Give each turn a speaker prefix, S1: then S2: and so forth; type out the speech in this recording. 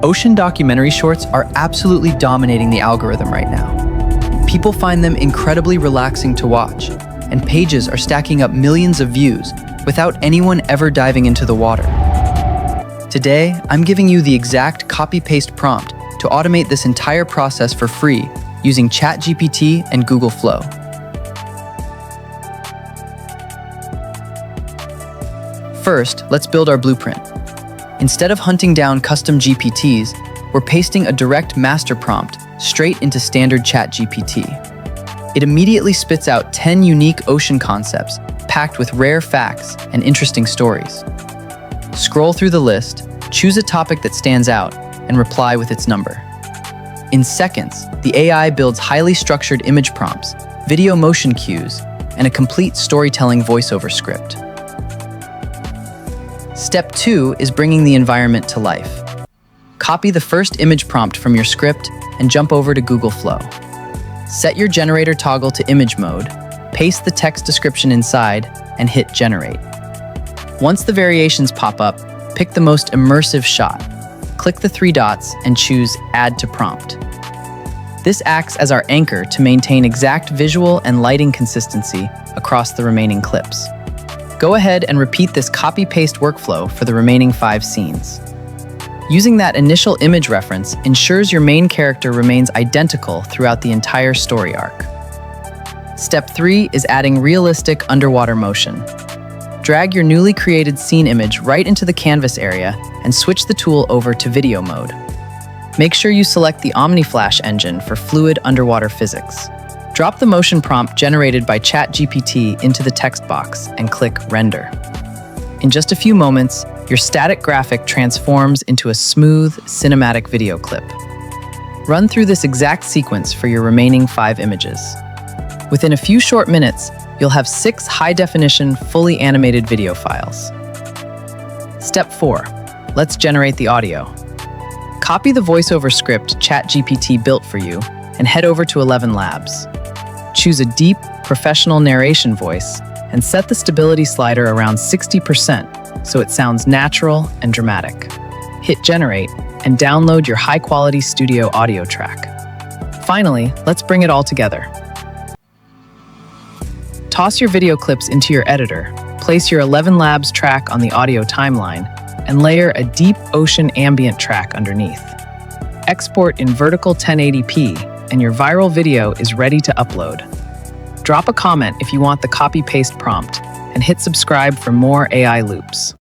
S1: Ocean documentary shorts are absolutely dominating the algorithm right now. People find them incredibly relaxing to watch, and pages are stacking up millions of views without anyone ever diving into the water. Today, I'm giving you the exact copy-paste prompt to automate this entire process for free using ChatGPT and Google Flow. First, let's build our blueprint. Instead of hunting down custom GPTs, we're pasting a direct master prompt straight into standard ChatGPT. It immediately spits out 10 unique ocean concepts packed with rare facts and interesting stories. Scroll through the list, choose a topic that stands out, and reply with its number. In seconds, the AI builds highly structured image prompts, video motion cues, and a complete storytelling voiceover script. Step 2 is bringing the environment to life. Copy the first image prompt from your script and jump over to Google Flow. Set your generator toggle to image mode, paste the text description inside, and hit generate. Once the variations pop up, pick the most immersive shot. Click the 3 dots and choose Add to Prompt. This acts as our anchor to maintain exact visual and lighting consistency across the remaining clips. Go ahead and repeat this copy-paste workflow for the remaining 5 scenes. Using that initial image reference ensures your main character remains identical throughout the entire story arc. Step 3 is adding realistic underwater motion. Drag your newly created scene image right into the canvas area and switch the tool over to video mode. Make sure you select the OmniFlash engine for fluid underwater physics. Drop the motion prompt generated by ChatGPT into the text box and click Render. In just a few moments, your static graphic transforms into a smooth, cinematic video clip. Run through this exact sequence for your remaining 5 images. Within a few short minutes, you'll have 6 high-definition, fully animated video files. Step 4. Let's generate the audio. Copy the voiceover script ChatGPT built for you and head over to ElevenLabs. Choose a deep, professional narration voice and set the stability slider around 60% so it sounds natural and dramatic. Hit generate and download your high-quality studio audio track. Finally, let's bring it all together. Toss your video clips into your editor, place your ElevenLabs track on the audio timeline, and layer a deep ocean ambient track underneath. Export in vertical 1080p, and your viral video is ready to upload. Drop a comment if you want the copy-paste prompt, and hit subscribe for more AI loops.